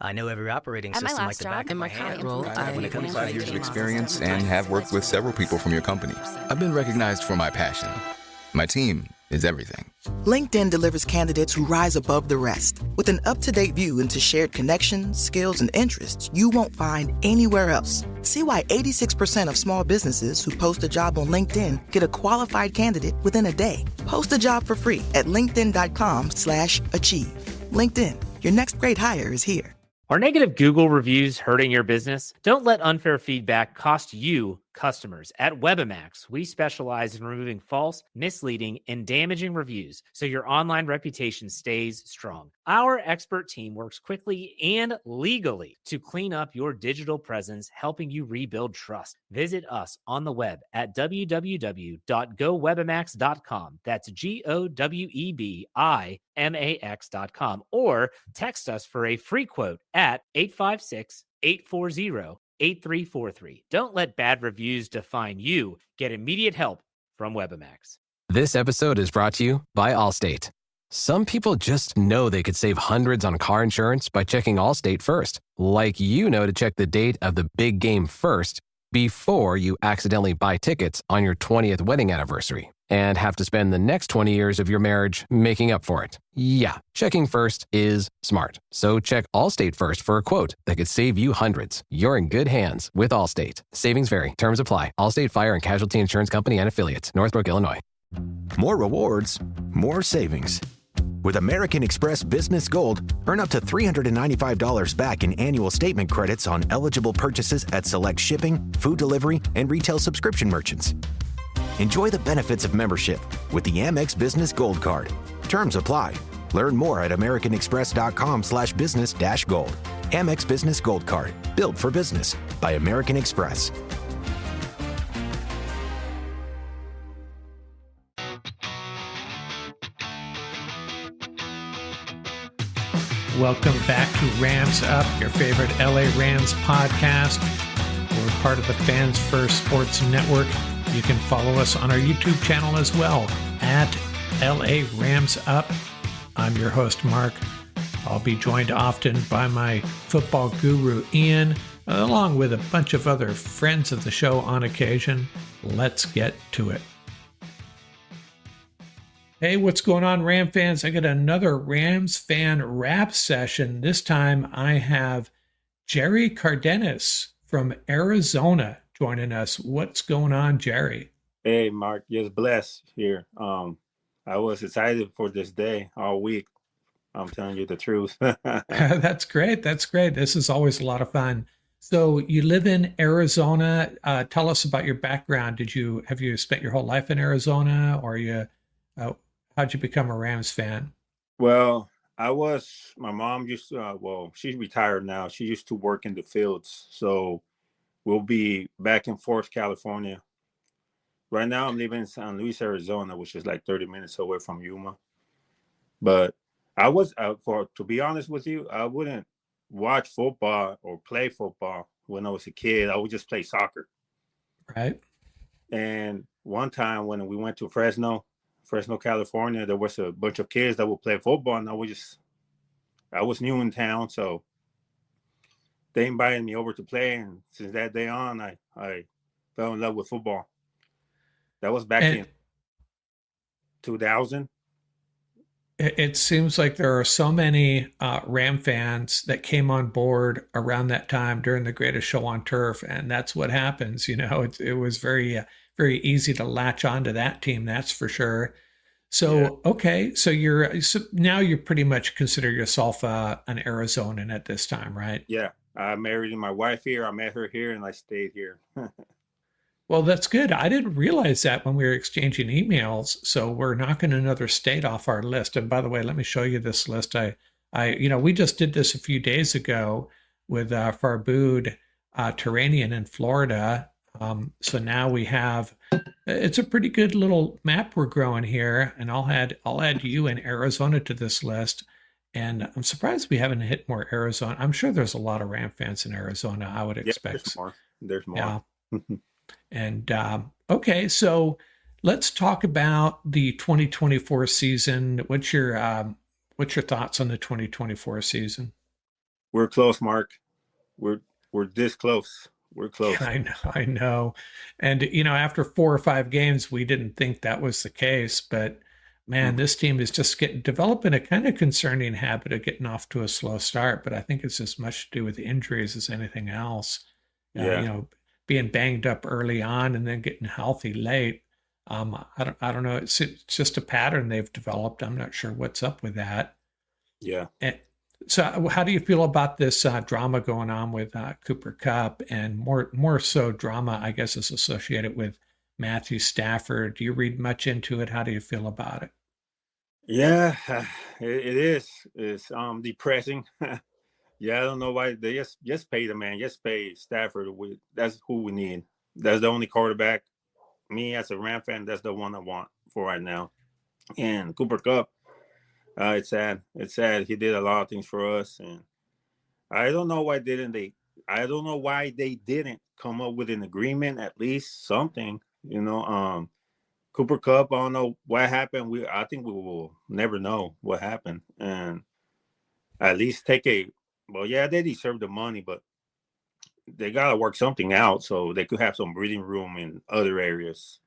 I know every operating At my system like last the job, back of my I hand. improved I have my 25 years of landscaping experience models. and have worked with several people from your company. I've been recognized for my passion. My team is everything. LinkedIn delivers candidates who rise above the rest. With an up-to-date view into shared connections, skills, and interests you won't find anywhere else. See why 86% of small businesses who post a job on LinkedIn get a qualified candidate within a day. Post a job for free at linkedin.com/achieve. LinkedIn, your next great hire is here. Are negative Google reviews hurting your business? Don't let unfair feedback cost you customers. At Webamax, we specialize in removing false, misleading, and damaging reviews so your online reputation stays strong. Our expert team works quickly and legally to clean up your digital presence, helping you rebuild trust. Visit us on the web at www.gowebamax.com. That's GOWEBIMAX.com, or text us for a free quote at 856-840-8343. Don't let bad reviews define you. Get immediate help from Webamax. This episode is brought to you by Allstate. Some people just know they could save hundreds on car insurance by checking Allstate first. Like you know to check the date of the big game first before you accidentally buy tickets on your 20th wedding anniversary and have to spend the next 20 years of your marriage making up for it. Yeah, checking first is smart. So check Allstate first for a quote that could save you hundreds. You're in good hands with Allstate. Savings vary. Terms apply. Allstate Fire and Casualty Insurance Company and Affiliates. Northbrook, Illinois. More rewards, more savings. With American Express Business Gold, earn up to $395 back in annual statement credits on eligible purchases at select shipping, food delivery, and retail subscription merchants. Enjoy the benefits of membership with the Amex Business Gold Card. Terms apply. Learn more at americanexpress.com/business-gold. Amex Business Gold Card. Built for business by American Express. Welcome back to Rams Up, your favorite LA Rams podcast. We're part of the Fans First Sports Network. You can follow us on our YouTube channel as well, at LA Rams Up. I'm your host, Mark. I'll be joined often by my football guru, Ian, along with a bunch of other friends of the show on occasion. Let's get to it. Hey, what's going on, Ram fans? I got another Rams fan rap session. This time I have Jerry Cardenas from Arizona joining us. What's going on, Jerry? Hey, Mark. Just blessed here. I was excited for this day all week. I'm telling you the truth. That's great. That's great. This is always a lot of fun. So you live in Arizona. Tell us about your background. Have you spent your whole life in Arizona, or how'd you become a Rams fan? Well, my mom used to, she's retired now. She used to work in the fields. So we'll be back and forth California. Right now I'm living in San Luis, Arizona, which is like 30 minutes away from Yuma. But to be honest with you, I wouldn't watch football or play football when I was a kid. I would just play soccer. Right. And one time when we went to Fresno, California, there was a bunch of kids that would play football, and I was new in town, so they invited me over to play, and since that day on, I fell in love with football. That was back in 2000. It seems like there are so many Ram fans that came on board around that time during the greatest show on turf, and that's what happens. It was very very easy to latch onto that team, that's for sure. So, yeah. Okay, so now you pretty much consider yourself an Arizonan at this time, right? Yeah, I married my wife here. I met her here, and I stayed here. Well, that's good. I didn't realize that when we were exchanging emails. So we're knocking another state off our list. And by the way, let me show you this list. We just did this a few days ago with Farbod Terranian in Florida. So now we have, it's a pretty good little map we're growing here, and I'll add you in Arizona to this list. And I'm surprised we haven't hit more Arizona. I'm sure there's a lot of Ram fans in Arizona, I would expect. There's more. Yeah. And okay, so let's talk about the 2024 season. What's your thoughts on the 2024 season? We're close, Mark. We're we're this close. We're close. I know. And, after 4 or 5 games, we didn't think that was the case. But man, Mhm. this team is just developing a kind of concerning habit of getting off to a slow start. But I think it's as much to do with injuries as anything else. Yeah, Being banged up early on and then getting healthy late. I don't know. It's just a pattern they've developed. I'm not sure what's up with that. yeah. And so, how do you feel about this drama going on with Cooper Cup, and more so drama, I guess, is associated with Matthew Stafford? Do you read much into it? How do you feel about it? Yeah, it is. It's depressing. Yeah, I don't know why they just pay the man, just pay Stafford. That's who we need. That's the only quarterback. Me as a Ram fan, that's the one I want for right now. And Cooper Cup, it's sad. It's sad. He did a lot of things for us, and I don't know why didn't they. I don't know why they didn't come up with an agreement, at least something. Cooper Cup. I don't know what happened. I think we will never know what happened, and at least take a. Well, yeah, they deserve the money, but they gotta work something out so they could have some breathing room in other areas.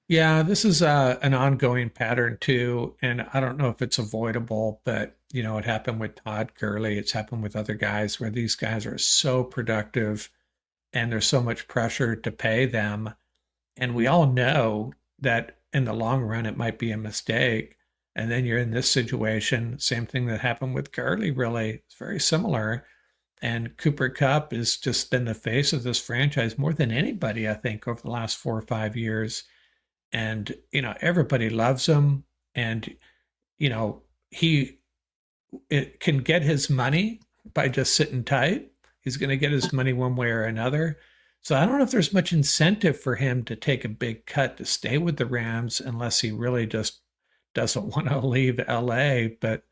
Yeah, this is an ongoing pattern too, and I don't know if it's avoidable, but it happened with Todd Gurley. It's happened with other guys where these guys are so productive, and there's so much pressure to pay them. And we all know that in the long run, it might be a mistake. And then you're in this situation, same thing that happened with Gurley, really. It's very similar. And Cooper Cup has just been the face of this franchise more than anybody, I think, over the last 4 or 5 years. And, everybody loves him. And, he it can get his money by just sitting tight. He's going to get his money one way or another. So I don't know if there's much incentive for him to take a big cut to stay with the Rams unless he really just doesn't want to leave LA. But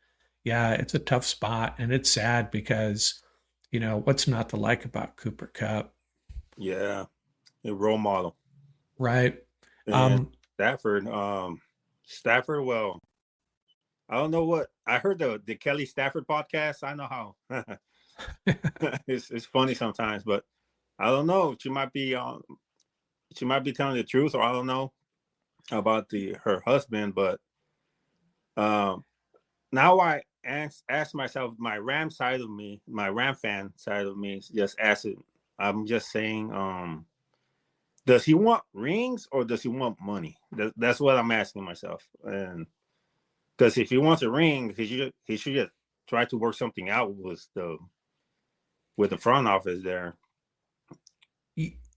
yeah, it's a tough spot, and it's sad because, what's not to like about Cooper Cup, Yeah, a role model. right? And Stafford. Well, I don't know what I heard the Kelly Stafford podcast. I know how it's funny sometimes, but I don't know. She might be telling the truth, or I don't know about her husband. But now I ask myself, my Ram side of me, my Ram fan side of me, just asking. I'm just saying, does he want rings or does he want money? That's what I'm asking myself. And because if he wants a ring, he should just try to work something out with the front office there.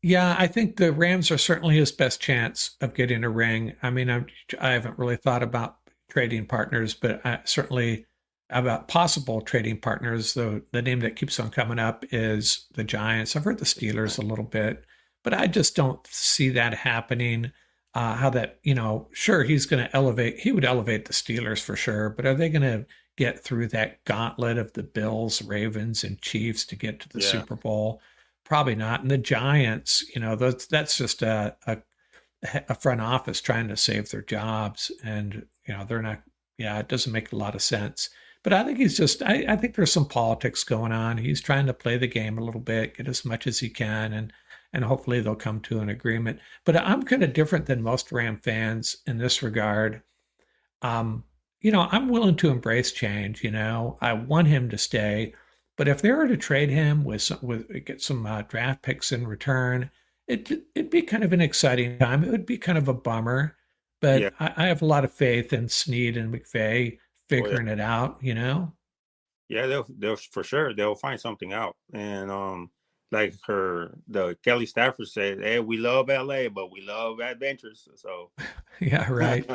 Yeah, I think the Rams are certainly his best chance of getting a ring. I mean, I haven't really thought about trading partners, but certainly about possible trading partners. The name that keeps on coming up is the Giants. I've heard the Steelers a little bit, but I just don't see that happening. How that, sure, he's going to elevate, he would elevate the Steelers for sure, but are they going to get through that gauntlet of the Bills, Ravens, and Chiefs to get to the Super Bowl? Probably not. And the Giants, that's just a front office trying to save their jobs. And, they're not, it doesn't make a lot of sense. But I think I think there's some politics going on. He's trying to play the game a little bit, get as much as he can, and hopefully they'll come to an agreement. But I'm kind of different than most Ram fans in this regard. I'm willing to embrace change. I want him to stay. But if they were to trade him get some draft picks in return, it'd be kind of an exciting time. It would be kind of a bummer, but I have a lot of faith in Snead and McVay figuring it out. Yeah, they'll for sure they'll find something out. And like the Kelly Stafford said, "Hey, we love LA, but we love adventures." So yeah, right.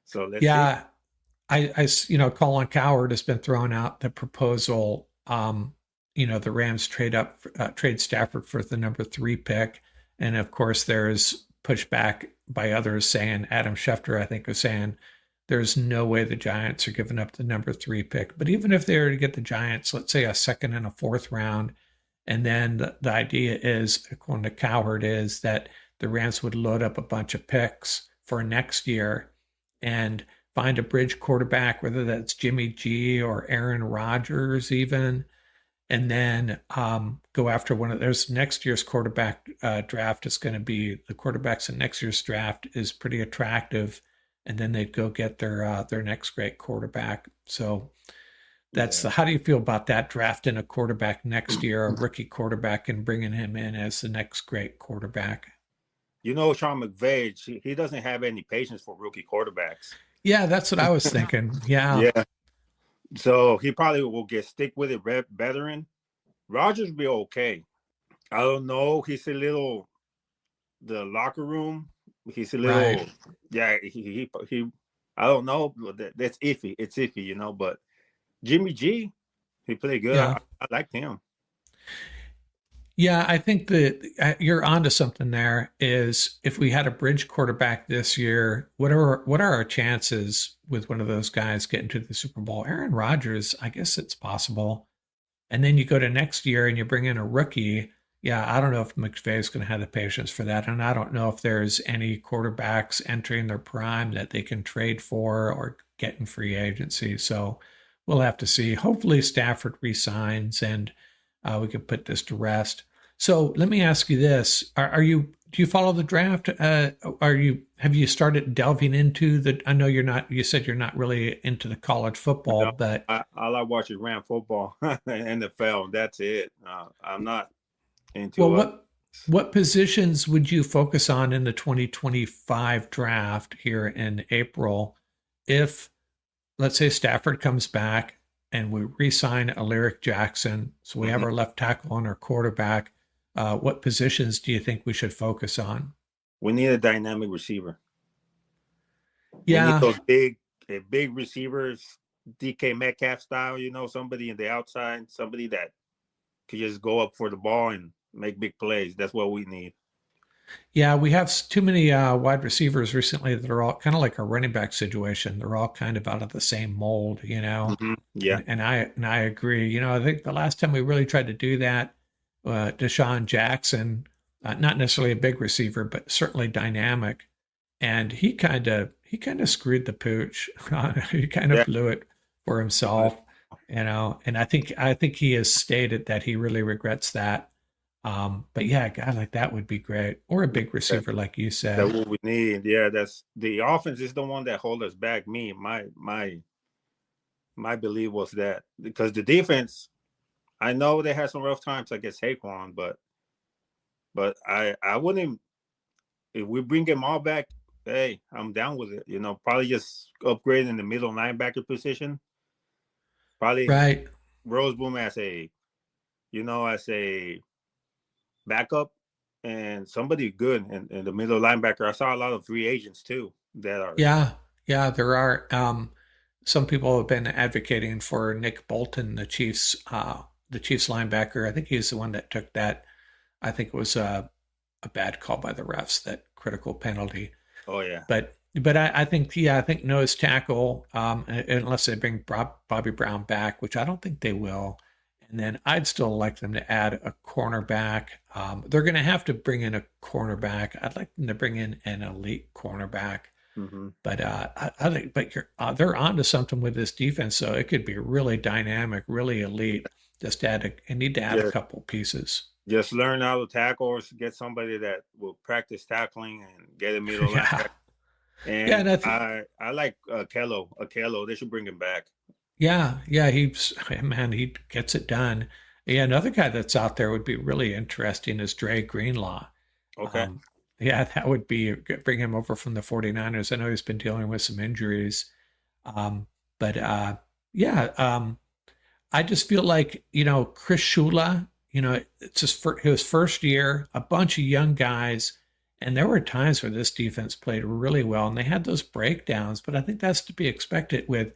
So let's see. Colin Cowherd has been throwing out the proposal. The Rams trade Stafford for the number 3 pick. And of course, there's pushback by others saying, Adam Schefter, I think, was saying, there's no way the Giants are giving up the number 3 pick. But even if they were to get the Giants, let's say a second and a fourth round, and then the idea is, according to Cowherd, is that the Rams would load up a bunch of picks for next year and find a bridge quarterback, whether that's Jimmy G or Aaron Rodgers even, and then go after one of there's next year's quarterback draft is going to be the quarterbacks in next year's draft is pretty attractive, and then they'd go get their next great quarterback. So that's Yeah. how do you feel about that, drafting a quarterback next year, a rookie quarterback, and bringing him in as the next great quarterback? You know, Sean McVay, he doesn't have any patience for rookie quarterbacks. Yeah, that's what I was thinking. Yeah. Yeah. So he probably will stick with it veteran. Rogers will be okay. I don't know. He's a little the locker room. He's a little Right. yeah. He I don't know. That's iffy. It's iffy, you know. But Jimmy G, he played good. Yeah. I liked him. Yeah, I think that you're onto something there. Is if we had a bridge quarterback this year, what are our chances with one of those guys getting to the Super Bowl? Aaron Rodgers, I guess it's possible. And then you go to next year and you bring in a rookie. Yeah, I don't know if McVay is going to have the patience for that, and I don't know if there's any quarterbacks entering their prime that they can trade for or get in free agency. So we'll have to see. Hopefully, Stafford resigns and we can put this to rest. So let me ask you this: Are you do you follow the draft? Have you started delving into the? I know you're not. You said you're not really into the college football, No, but all I watch is Ram football, NFL. That's it. I'm not well, into. what positions would you focus on in the 2025 draft here in April if, let's say, Stafford comes back and we re-sign Alaric Jackson, so we have Mhm. our left tackle and our quarterback? What positions do you think we should focus on? We need a dynamic receiver. We need Yeah, those big receivers, DK Metcalf style. You know, somebody in the outside, somebody that could just go up for the ball and make big plays. That's what we need. yeah, we have too many wide receivers recently that are all kind of like a running back situation. They're all kind of out of the same mold, you know. Yeah. And I agree. You know, I think the last time we really tried to do that, Deshaun Jackson, not necessarily a big receiver, but certainly dynamic, and he kind of screwed the pooch. He kind of Yeah. blew it for himself, you know. And I think he has stated that he really regrets that. But yeah, a guy like that would be great, or a big receiver, like you That's said. what we need. Yeah, that's the offense is the one that hold us back. My belief was that because the defense, I know they had some rough times against Saquon, but I wouldn't if we bring them all back. Hey, I'm down with it. You know, probably just upgrade in the middle linebacker position. Probably Right. Roseboom as a backup and somebody good in the middle linebacker. I saw a lot of free agents too that are. Yeah. Yeah. There are some people have been advocating for Nick Bolton, the Chiefs linebacker. I think he's the one that took that. I think it was a bad call by the refs, that critical penalty. Oh yeah. But I think nose tackle, unless they bring Bobby Brown back, which I don't think they will. And then I'd still like them to add a cornerback. They're going to have to bring in a cornerback. I'd like them to bring in an elite cornerback. Mm-hmm. But I think, they're onto something with this defense, so it could be really dynamic, really elite. Just need to add a Just, couple pieces. just learn how to tackle or get somebody that will practice tackling and get a middle Yeah, linebacker. yeah, And and I like Kello. They should bring him back. yeah, man, he gets it done. Yeah, another guy that's out there would be really interesting is Dre Greenlaw. Okay. Um, yeah, that would be bring him over from the 49ers. I know he's been dealing with some injuries. But yeah, I just feel like, Chris Shula, it's his first year, a bunch of young guys, and there were times where this defense played really well and they had those breakdowns, but I think that's to be expected with,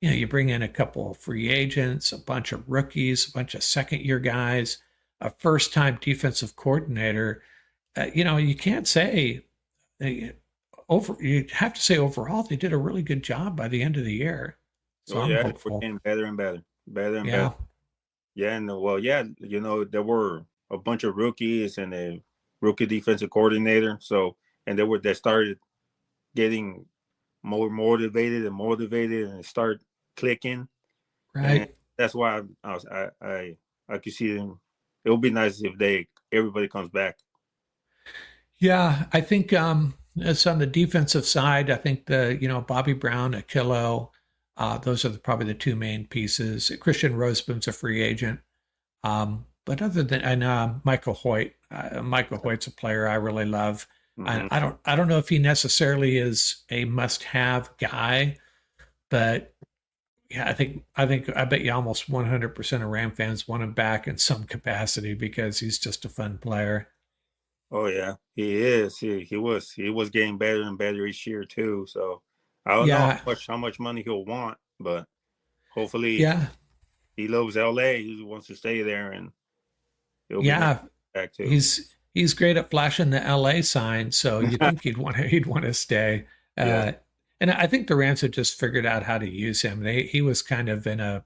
you bring in a couple of free agents, a bunch of rookies, a bunch of second year guys, a first time defensive coordinator. You can't say you have to say overall they did a really good job by the end of the year. So Oh I'm yeah, we're hopeful. getting better and better, better and better. Yeah. Yeah, and well, yeah, there were a bunch of rookies and a rookie defensive coordinator. So and they started getting more motivated and start clicking. And Right. that's why I I could see them. It would be nice if everybody comes back. Yeah, I think it's on the defensive side. I think Bobby Brown, Akilo, those are probably the two main pieces. Christian Roseboom's a free agent. But other than, and Michael Hoyt, Michael Hoyt's a player I really love. Mm-hmm. I don't know if he necessarily is a must-have guy, but yeah, I bet you almost 100% of Ram fans want him back in some capacity because he's just a fun player. Oh yeah, he is. He was getting better and better each year too. So I don't know how much money he'll want, but hopefully, he loves LA. He wants to stay there, and he'll be back too. He's great at flashing the LA sign, so you think he'd want to stay. And I think the Rams have just figured out how to use him. He was kind of in a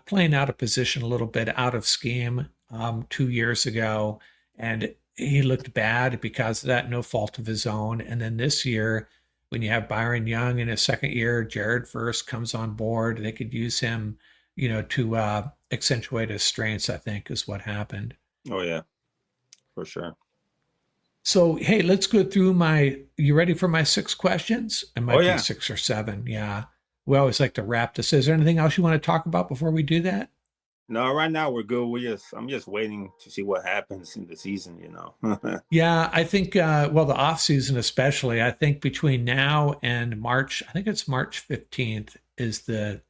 playing out of position a little bit, out of scheme 2 years ago. And he looked bad because of that, no fault of his own. And then this year, when you have Byron Young in his second year, Jared first comes on board, they could use him, to accentuate his strengths, I think, is what happened. Oh, yeah, for sure. So, hey, let's go through you ready for my 6 questions? It might be 6 or 7. Yeah. We always like to wrap this. Is there anything else you want to talk about before we do that? No, right now we're good. I'm just waiting to see what happens in the season, Yeah, I think, the off season especially, I think between now and March, I think it's March 15th is the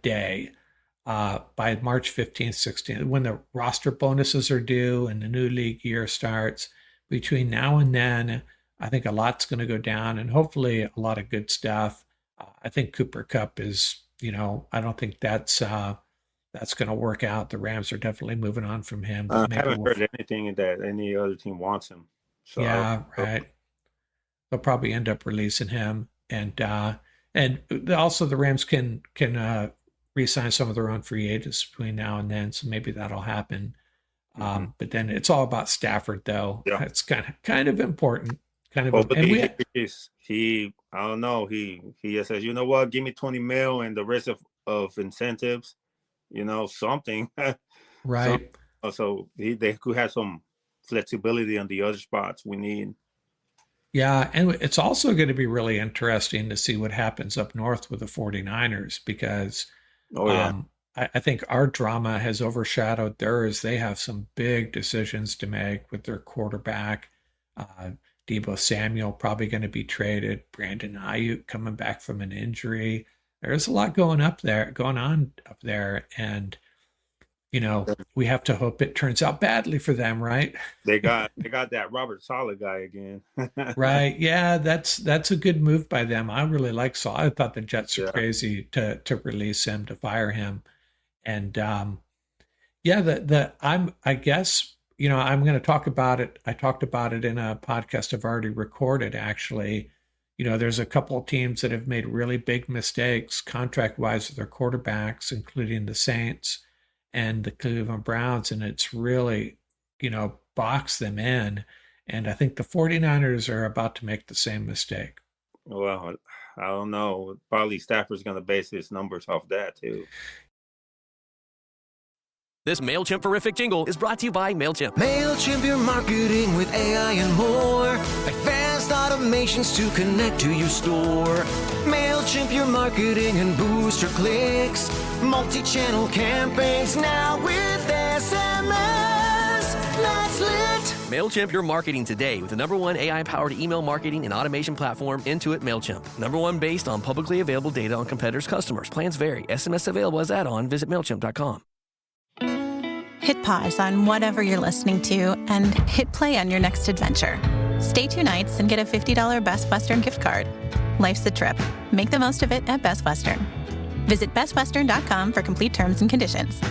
day. By March 15th, 16th, when the roster bonuses are due and the new league year starts, between now and then, I think a lot's going to go down and hopefully a lot of good stuff. I think Cooper Kupp is, I don't think that's going to work out. The Rams are definitely moving on from him. I haven't heard anything that any other team wants him. So yeah, right. They'll probably end up releasing him, and also the Rams can re-sign some of their own free agents between now and then. So maybe that'll happen. But then it's all about Stafford, though. Yeah. It's kind of important. I don't know. He just says, you know what? Give me $20 million and the rest of incentives. Something. Right. So they could have some flexibility on the other spots we need. Yeah, and it's also going to be really interesting to see what happens up north with the 49ers because I think our drama has overshadowed theirs. They have some big decisions to make with their quarterback. Deebo Samuel probably going to be traded. Brandon Ayuk coming back from an injury. There's a lot going on up there. And, we have to hope it turns out badly for them, right? They got that Robert Saleh guy again. Right. Yeah, that's a good move by them. I really like Saleh. I thought the Jets are crazy to release him, to fire him. And I'm going to talk about it. I talked about it in a podcast I've already recorded, actually. There's a couple of teams that have made really big mistakes contract-wise with their quarterbacks, including the Saints and the Cleveland Browns, and it's really, boxed them in. And I think the 49ers are about to make the same mistake. Well, I don't know. Probably Stafford's going to base his numbers off that, too. This MailChimp-verific jingle is brought to you by MailChimp. MailChimp, your marketing with AI and more. Advanced automations to connect to your store. MailChimp, your marketing and boost your clicks. Multi-channel campaigns now with SMS. That's lit. MailChimp your marketing today with the #1 AI-powered email marketing and automation platform, Intuit MailChimp. #1 based on publicly available data on competitors' customers. Plans vary. SMS available as add-on. Visit MailChimp.com. Hit pause on whatever you're listening to and hit play on your next adventure. Stay 2 nights and get a $50 Best Western gift card. Life's a trip. Make the most of it at Best Western. Visit bestwestern.com for complete terms and conditions.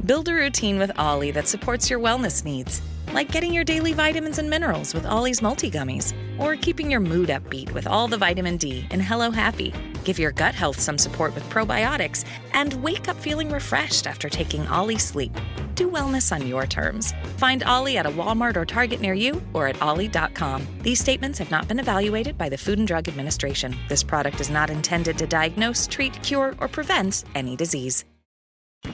Build a routine with Ollie that supports your wellness needs, like getting your daily vitamins and minerals with Ollie's multi-gummies, or keeping your mood upbeat with all the vitamin D in Hello Happy. Give your gut health some support with probiotics, and wake up feeling refreshed after taking Ollie Sleep. Do wellness on your terms. Find Ollie at a Walmart or Target near you or at ollie.com. These statements have not been evaluated by the Food and Drug Administration. This product is not intended to diagnose, treat, cure, or prevent any disease.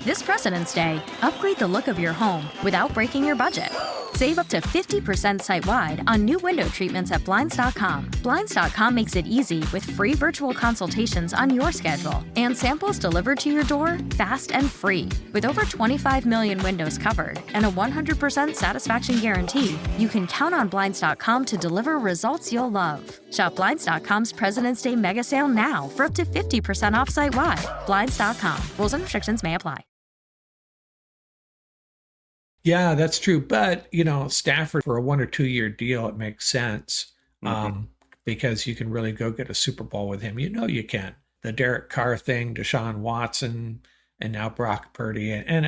This President's Day, upgrade the look of your home without breaking your budget. Save up to 50% site-wide on new window treatments at Blinds.com. Blinds.com makes it easy with free virtual consultations on your schedule and samples delivered to your door fast and free. With over 25 million windows covered and a 100% satisfaction guarantee, you can count on Blinds.com to deliver results you'll love. Shop Blinds.com's President's Day mega sale now for up to 50% off site-wide. Blinds.com. Rules and restrictions may apply. Yeah, that's true. But, Stafford for a 1 or 2 year deal, it makes sense because you can really go get a Super Bowl with him. You can. The Derek Carr thing, Deshaun Watson, and now Brock Purdy. And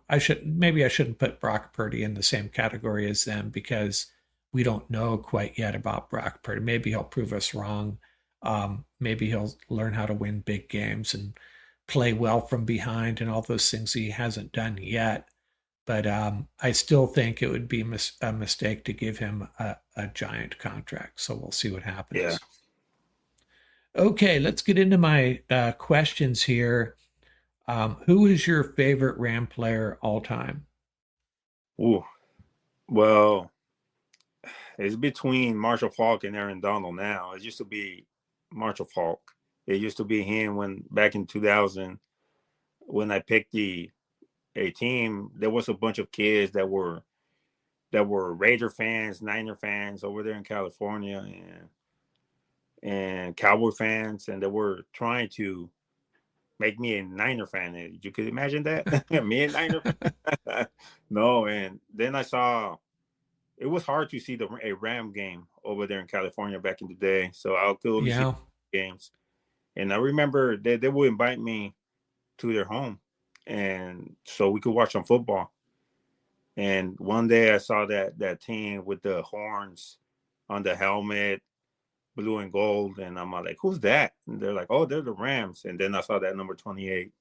I shouldn't put Brock Purdy in the same category as them because we don't know quite yet about Brock Purdy. Maybe he'll prove us wrong. Maybe he'll learn how to win big games and play well from behind and all those things he hasn't done yet. But I still think it would be a mistake to give him a giant contract. So we'll see what happens. Yeah. Okay, let's get into my questions here. Who is your favorite Ram player all time? Ooh, well, it's between Marshall Faulk and Aaron Donald now. It used to be Marshall Faulk. It used to be him back in 2000 when I picked a team. There was a bunch of kids that were Raider fans, Niner fans over there in California, and Cowboy fans, and they were trying to make me a Niner fan. You could imagine that? Me a Niner fan? No, and then I saw it was hard to see a Ram game over there in California back in the day, so I'll go see games. And I remember they would invite me to their home, and so we could watch some football. And one day I saw that team with the horns on the helmet, blue and gold, and I'm like, who's that? And they're like, oh, they're the Rams. And then I saw that number 28.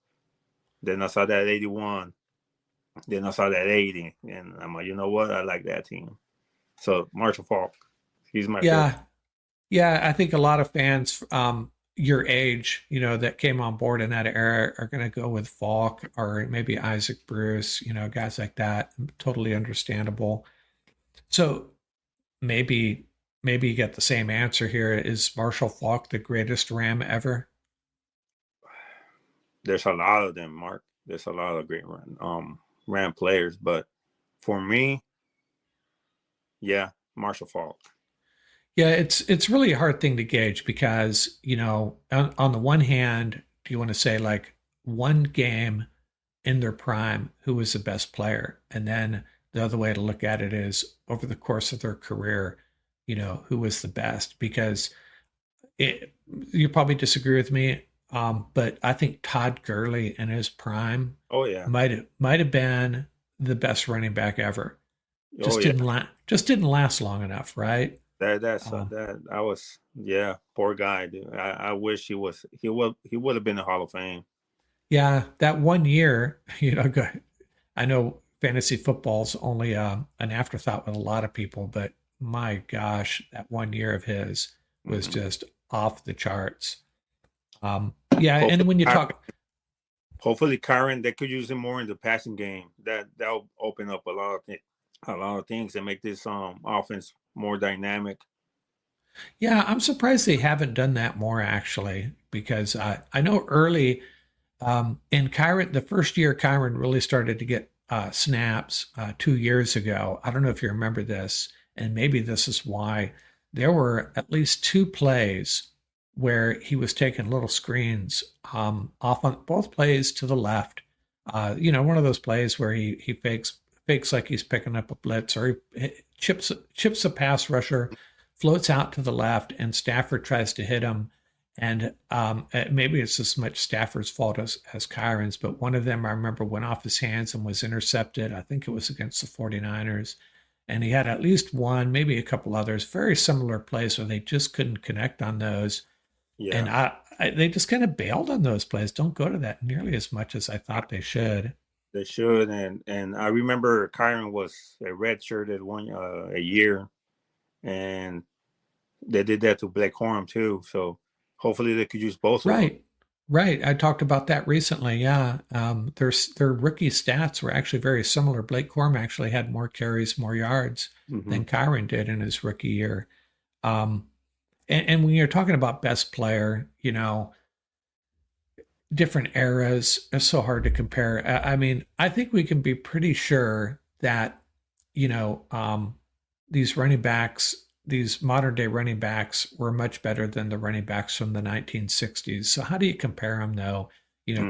Then I saw that 81. Then I saw that 80. And I'm like, you know what? I like that team. So Marshall Faulk, he's my favorite. Yeah, I think a lot of fans your age, that came on board in that era are going to go with Faulk or maybe Isaac Bruce, guys like that. Totally understandable. So maybe you get the same answer here. Is Marshall Faulk the greatest Ram ever? There's a lot of them, Mark. There's a lot of great Ram players, but for me, yeah, Marshall Faulk. Yeah, it's really a hard thing to gauge because, on the one hand, do you want to say like one game in their prime, who was the best player? And then the other way to look at it is over the course of their career, who was the best? Because you probably disagree with me, but I think Todd Gurley in his prime might have been the best running back ever. Just didn't last long enough, right? Poor guy, dude. I wish he would have been in the Hall of Fame. Yeah, that 1 year, I know fantasy football's only an afterthought with a lot of people, but my gosh, that 1 year of his was just off the charts. And when you hopefully Kyron, they could use him more in the passing game. That'll open up a lot of things and make this offense more dynamic. Yeah, I'm surprised they haven't done that more actually, because I know early in Kyron, the first year Kyron really started to get snaps 2 years ago. I don't know if you remember this, and maybe this is why there were at least 2 plays where he was taking little screens off on both plays to the left. One of those plays where he fakes like he's picking up a blitz, or he chips a pass rusher, floats out to the left, and Stafford tries to hit him. And maybe it's as much Stafford's fault as Kyron's, but one of them I remember went off his hands and was intercepted. I think it was against the 49ers. And he had at least one, maybe a couple others, very similar plays where they just couldn't connect on those. Yeah. And they just kind of bailed on those plays. Don't go to that nearly as much as I thought they should. They should, and I remember Kyron was a redshirted a year, and they did that to Blake Corum too. So hopefully they could use both of them. Right. I talked about that recently. Yeah. Their rookie stats were actually very similar. Blake Corum actually had more carries, more yards Mm-hmm. than Kyron did in his rookie year. Um, and when you're talking about best player, different eras, it's so hard to compare. I mean, I think we can be pretty sure that, you know, um, these running backs, these modern day running backs were much better than the running backs from the 1960s. So how do you compare them though?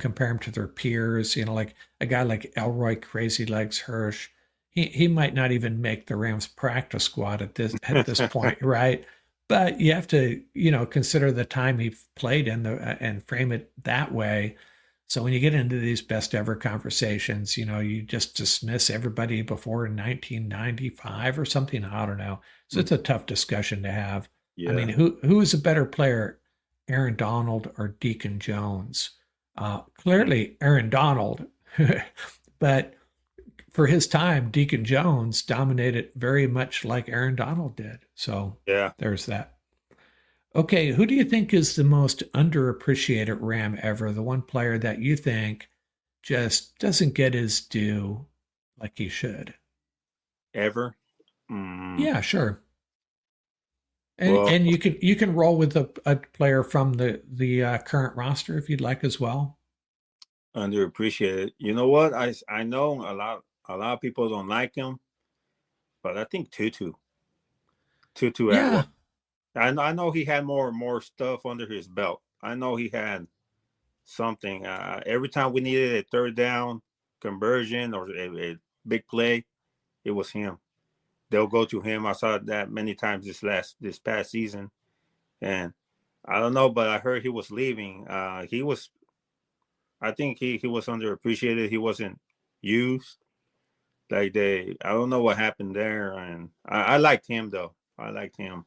Compare them to their peers, like a guy like Elroy Crazy Legs Hirsch. He might not even make the Rams practice squad at this point, right? But you have to, consider the time he played in and frame it that way. So when you get into these best ever conversations, you just dismiss everybody before 1995 or something. I don't know. So it's a tough discussion to have. I mean, Yeah. who is a better player, Aaron Donald or Deacon Jones? Clearly Aaron Donald, but for his time, Deacon Jones dominated very much like Aaron Donald did. So Yeah. there's that. Okay, who do you think is the most underappreciated Ram ever? The one player that you think just doesn't get his due like he should? Ever? Mm, Yeah, sure. And well, and you can roll with a player from the current roster if you'd like as well. underappreciated. You know what? I know a lot of people don't like him, but I think Tutu at Yeah, what? I know he had more stuff under his belt. I know he had something. Every time we needed a third down conversion or a big play, it was him. They'll go to him. I saw that many times this past season, and I don't know, but I heard he was leaving. I think he was underappreciated. He wasn't used. I don't know what happened there, and I liked him though. I liked him.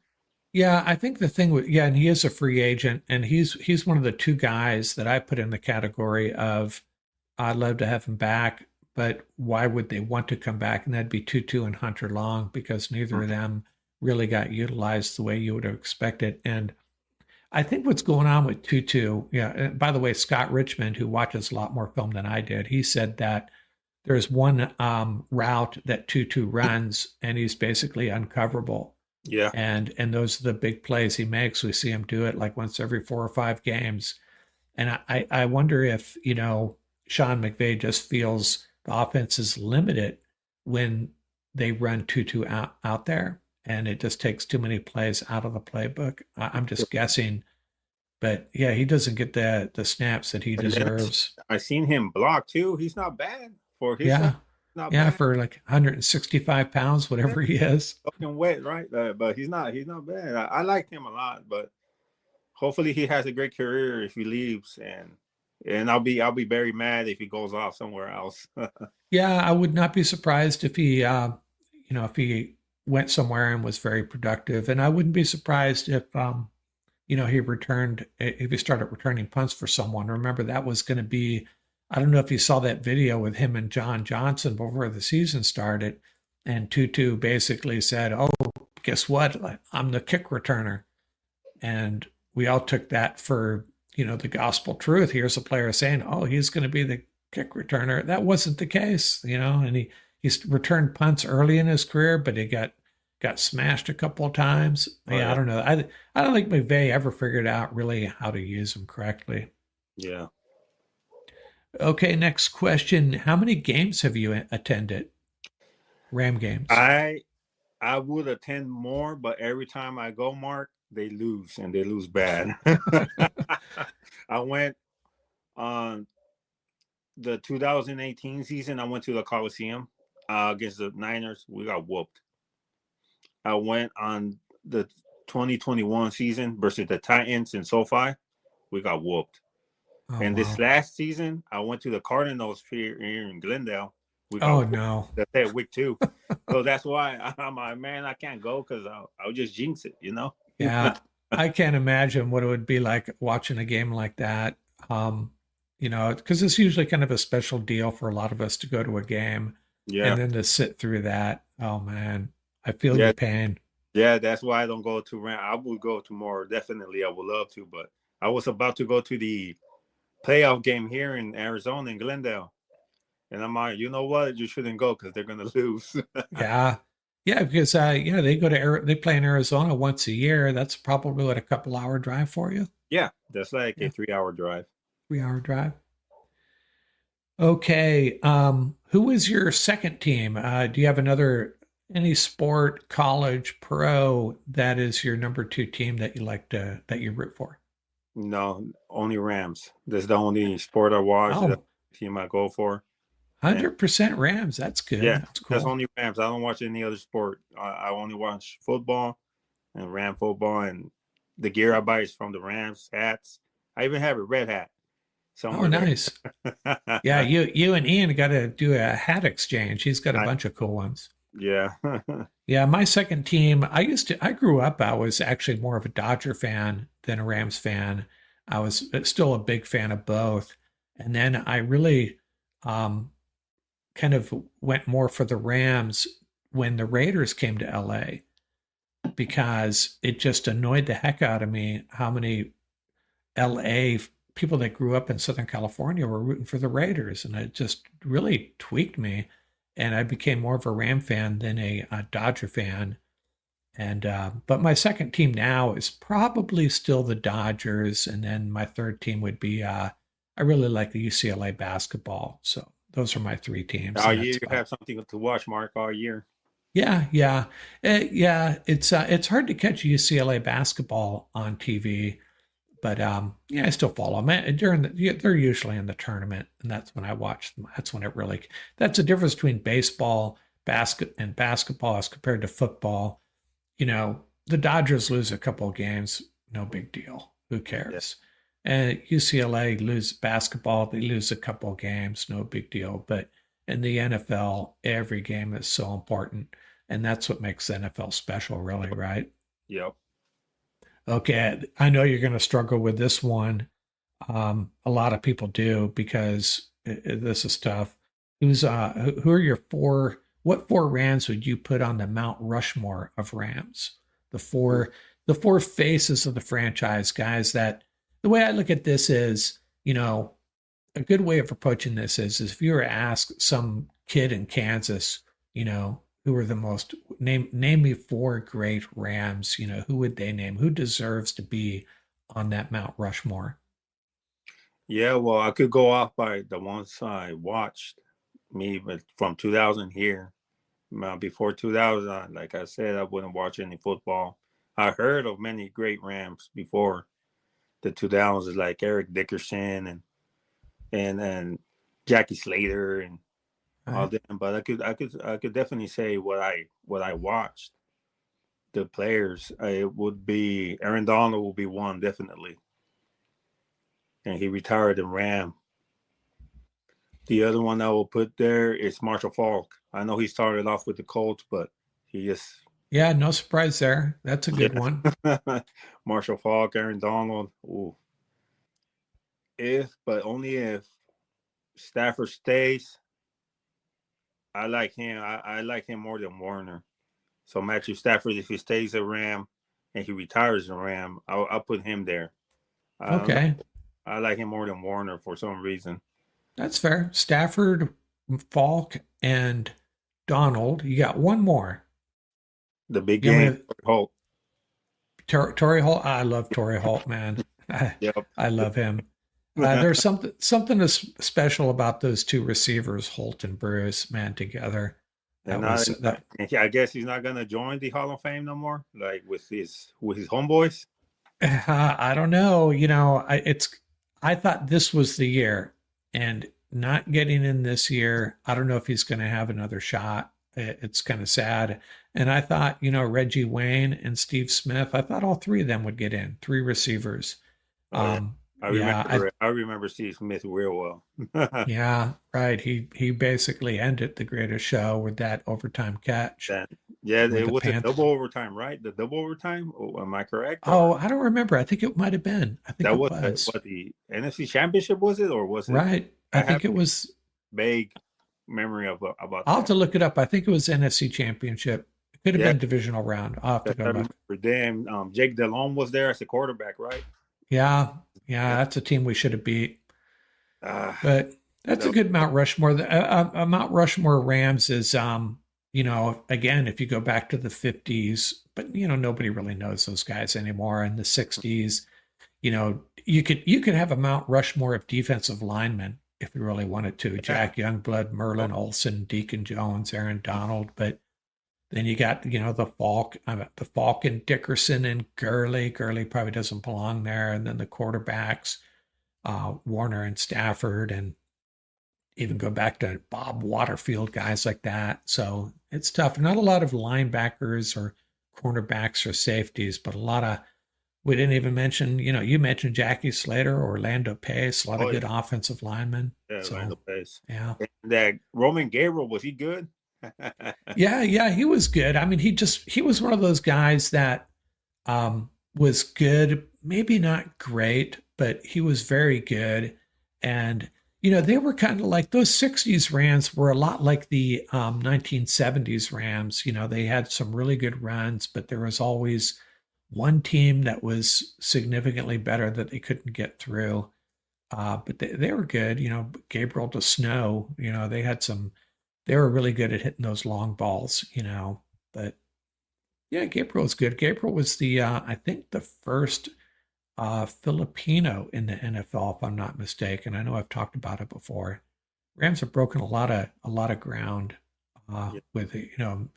yeah. I think the thing with and he is a free agent, and he's one of the two guys that I put in the category of I'd love to have him back, but why would they want to come back? And that'd be Tutu and Hunter Long because neither of them really got utilized the way you would have expected. And I think what's going on with Tutu, yeah, and by the way, Scott Richmond, who watches a lot more film than I did, he said that there's one route that Tutu runs and he's basically uncoverable. Yeah. And those are the big plays he makes. We see him do it like once every 4 or 5 games. And I wonder if, Sean McVay just feels the offense is limited when they run Tutu out there and it just takes too many plays out of the playbook. I'm just guessing. But yeah, he doesn't get the snaps that he And then deserves. I seen him block too. He's not bad for his Yeah. size. Not Yeah, bad. for like 165 pounds, whatever he is. Fucking wet, right? But he's not. He's not bad. I like him a lot, but hopefully he has a great career if he leaves, and I'll be very mad if he goes off somewhere else. Yeah, I would not be surprised if he went somewhere and was very productive. And I wouldn't be surprised if he started returning punts for someone. Remember, that was going to be, I don't know if you saw that video with him and John Johnson before the season started. And Tutu basically said, "Oh, guess what? I'm the kick returner." And we all took that for, the gospel truth. Here's a player saying, "Oh, he's going to be the kick returner." That wasn't the case, and he's returned punts early in his career, but he got smashed a couple of times. Oh, Yeah, I yeah. don't know. I don't think McVay ever figured out really how to use him correctly. Yeah. Okay, next question. How many games have you attended? Ram games. I would attend more, but every time I go, Mark, they lose and they lose bad. I went on the 2018 season. I went to the Coliseum against the Niners. We got whooped. I went on the 2021 season versus the Titans in SoFi. We got whooped. Oh, And this wow. last season, I went to the Cardinals here in Glendale. We got Oh, whooped. no. That's week 2. So that's why I'm like, man, I can't go because I'll just jinx it, Yeah, I can't imagine what it would be like watching a game like that. Because it's usually kind of a special deal for a lot of us to go to a game and Yeah. then to sit through that. Oh man, I feel Yeah. your pain. Yeah, that's why I don't go to Ram. I would go tomorrow. Definitely, I would love to, but I was about to go to the playoff game here in Arizona in Glendale. And I'm like, you know what? You shouldn't go because they're gonna lose. Yeah. Yeah, because they go to they play in Arizona once a year. That's probably what, a couple hour drive for you? Yeah, that's like Yeah. a 3-hour drive. 3 hour drive. Okay. Who is your second team? Do you have any sport, college, pro, that is your number two team that that you root for? No, only Rams. That's the only sport I watch. That's Oh, the team I go for. 100% Rams. That's good. Yeah, That's that's cool. only Rams. I don't watch any other sport. I only watch football and Ram football, and the gear I buy is from the Rams, hats. I even have a red hat Oh, somewhere nice. there. Yeah, you and Ian got to do a hat exchange. He's got a bunch of cool ones. Yeah. Yeah, my second team, I grew up, I was actually more of a Dodger fan than a Rams fan. I was still a big fan of both. And then I really kind of went more for the Rams when the Raiders came to LA, because it just annoyed the heck out of me how many LA people that grew up in Southern California were rooting for the Raiders. And it just really tweaked me. And I became more of a Ram fan than a Dodger fan. And but my second team now is probably still the Dodgers, and then my third team would be I really like the UCLA basketball. So those are my three teams. All year you have something to watch, Mark. All year. Yeah. It's hard to catch UCLA basketball on TV, but I still follow them. They're usually in the tournament, and that's when I watch them. That's when that's the difference between baseball, basketball as compared to football. The Dodgers lose a couple of games, no big deal. Who cares? Yeah. And UCLA lose basketball, they lose a couple of games, no big deal. But in the NFL, every game is so important, and that's what makes the NFL special, really, right? Yep. Okay, I know you're going to struggle with this one. A lot of people do, because this is tough. Who are your four? What four Rams would you put on the Mount Rushmore of Rams? The four faces of the franchise, guys. That the way I look at this is, a good way of approaching this is if you were to ask some kid in Kansas, who are the most name me four great Rams, who would they name? Who deserves to be on that Mount Rushmore? Yeah, well, I could go off by the ones I watched, but from 2000 here. Before 2000, like I said, I wouldn't watch any football. I heard of many great Rams before the 2000s, like Eric Dickerson and Jackie Slater and all them. But I could definitely say what I watched. The players, it would be Aaron Donald will be one, definitely, and he retired in Ram. The other one I will put there is Marshall Faulk. I know he started off with the Colts, but he just... Yeah, no surprise there. That's a good one. Marshall Faulk, Aaron Donald. Ooh. Only if Stafford stays, I like him. I like him more than Warner. So Matthew Stafford, if he stays a Ram and he retires a Ram, I'll put him there. Okay. I like him more than Warner for some reason. That's fair. Stafford, Falk, and Donald. You got one more. The big game, Holt. Torrey Holt. I love Torrey Holt, man. Yep. I love him. There's something special about those two receivers, Holt and Bruce, man, together. I guess he's not going to join the Hall of Fame no more, like with his homeboys. I don't know. I thought this was the year. And not getting in this year, I don't know if he's going to have another shot. It's kind of sad. And I thought, Reggie Wayne and Steve Smith, I thought all three of them would get in, three receivers. I remember Steve Smith real well. Yeah, right. He basically ended the greatest show with that overtime catch. It was a double overtime, right? The double overtime? Am I correct? Oh, I don't remember. I think it might have been. I think that it was what the NFC Championship was it, or was it? Right. I think it was vague memory about. I'll have to look it up. I think it was NFC Championship. It could have been divisional round. I'll have to go back. Jake Delhomme was there as a quarterback, right? Yeah, that's a team we should have beat. But that's a good Mount Rushmore. Mount Rushmore Rams is, again, if you go back to the 50s, but, nobody really knows those guys anymore. In the 60s, you could have a Mount Rushmore of defensive linemen if you really wanted to. Jack Youngblood, Merlin Olsen, Deacon Jones, Aaron Donald. But then you got, the Falk and Dickerson and Gurley. Gurley probably doesn't belong there. And then the quarterbacks, Warner and Stafford, and even go back to Bob Waterfield, guys like that. So it's tough. Not a lot of linebackers or cornerbacks or safeties, but we didn't even mention, you mentioned Jackie Slater, Orlando Pace, a lot of good offensive linemen. Yeah, so, Orlando Pace. Yeah. And that Roman Gabriel, was he good? Yeah, he was good. I mean, he was one of those guys that was good, maybe not great, but he was very good. And, they were kind of like those 60s Rams were a lot like the 1970s Rams. They had some really good runs, but there was always one team that was significantly better that they couldn't get through. But they were good, Gabriel to Snow, they were really good at hitting those long balls, but yeah, Gabriel was good. Gabriel was I think the first Filipino in the NFL, if I'm not mistaken. I know I've talked about it before. Rams have broken a lot of ground with, the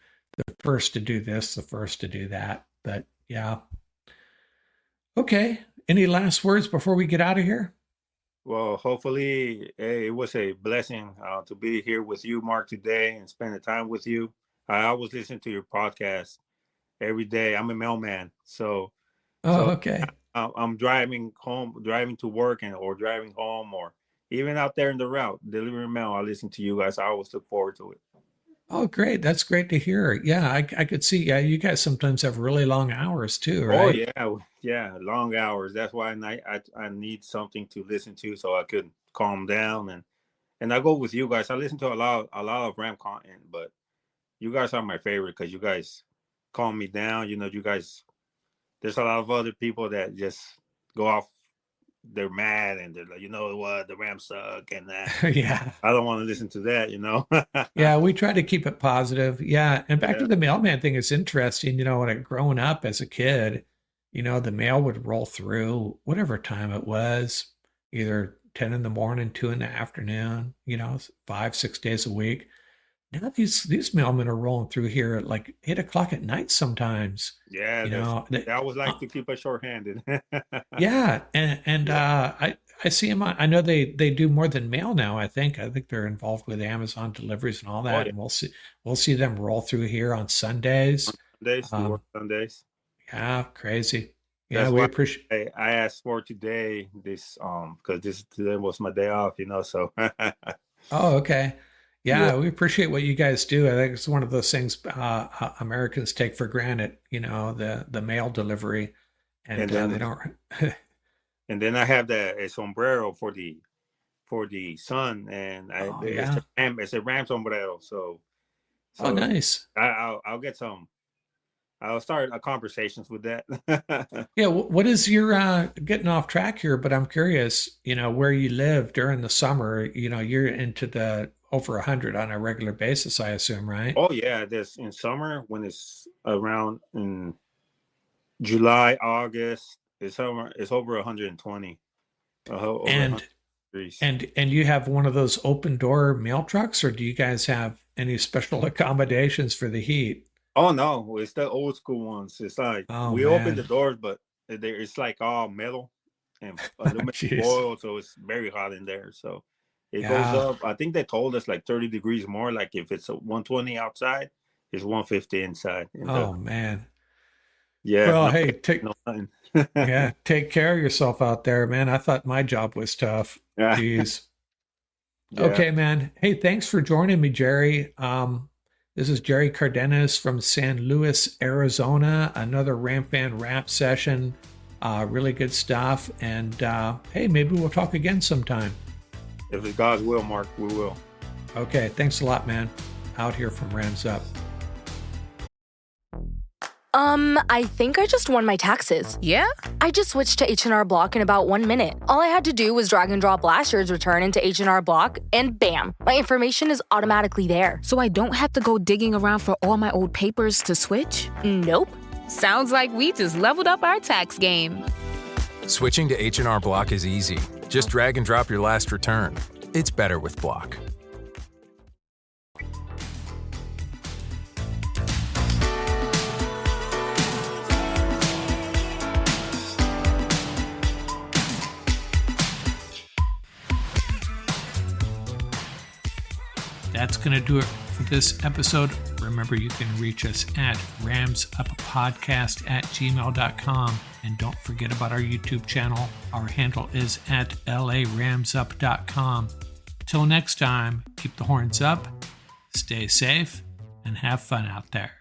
first to do this, the first to do that, but yeah. Okay. Any last words before we get out of here? Well, hopefully it was a blessing to be here with you, Mark, today and spend the time with you. I always listen to your podcast every day. I'm a mailman. Okay. I'm driving to work or driving home, or even out there in the route, delivering mail. I listen to you guys. I always look forward to it. Oh, great. That's great to hear. Yeah, I could see. Yeah, you guys sometimes have really long hours too, right? Oh, yeah, long hours. That's why I need something to listen to so I could calm down. And I go with you guys. I listen to a lot of Ram content, but you guys are my favorite because you guys calm me down. You guys, there's a lot of other people that just go off. They're mad and they're like, the Rams suck and that. Yeah. I don't want to listen to that, Yeah, we try to keep it positive. Yeah. And back to the mailman thing, it's interesting, when growing up as a kid, the mail would roll through whatever time it was, either 10 in the morning, 2 in the afternoon, 5, 6 days a week. Now these mailmen are rolling through here at like 8:00 at night sometimes. Yeah, they always like to keep us shorthanded. Yeah, and I see them. I know they do more than mail now. I think they're involved with Amazon deliveries and all that. And we'll see them roll through here on Sundays. We work Sundays. Yeah, crazy. Yeah, That's we why appreciate. I asked for today because today was my day off. So. Oh, okay. Yeah, we appreciate what you guys do. I think it's one of those things Americans take for granted, the mail delivery, and then, they don't. And then I have a sombrero for the sun, and it's a Ram sombrero. So nice. I'll get some. I'll start conversations with that. Yeah, what is your getting off track here? But I'm curious, where you live during the summer. You're into the over 100 on a regular basis, I assume, right? Oh yeah, this in summer when it's around in July, August, it's over 120. And you have one of those open door mail trucks, or do you guys have any special accommodations for the heat? Oh no, it's the old school ones. It's like open the doors, but it's like all metal and aluminum foil, so it's very hot in there. So it goes up. I think they told us like 30 degrees more. Like if it's 120 outside, it's 150 inside. Man. Yeah. Well, hey, take care of yourself out there, man. I thought my job was tough. Jeez. Yeah. Okay, man. Hey, thanks for joining me, Jerry. This is Jerry Cardenas from San Luis, Arizona. Another Ram Fan Rap session. Really good stuff. And hey, maybe we'll talk again sometime. If it's God's will, Mark, we will. Okay, thanks a lot, man. Out here from Rams Up. I think I just won my taxes. Yeah? I just switched to H&R Block in about 1 minute. All I had to do was drag and drop last year's return into H&R Block, and bam, my information is automatically there. So I don't have to go digging around for all my old papers to switch? Nope. Sounds like we just leveled up our tax game. Switching to H&R Block is easy. Just drag and drop your last return. It's better with Block. That's going to do it for this episode. Remember, you can reach us at ramsuppodcast@gmail.com. And don't forget about our YouTube channel. Our handle is at laramsup.com. Till next time, keep the horns up, stay safe, and have fun out there.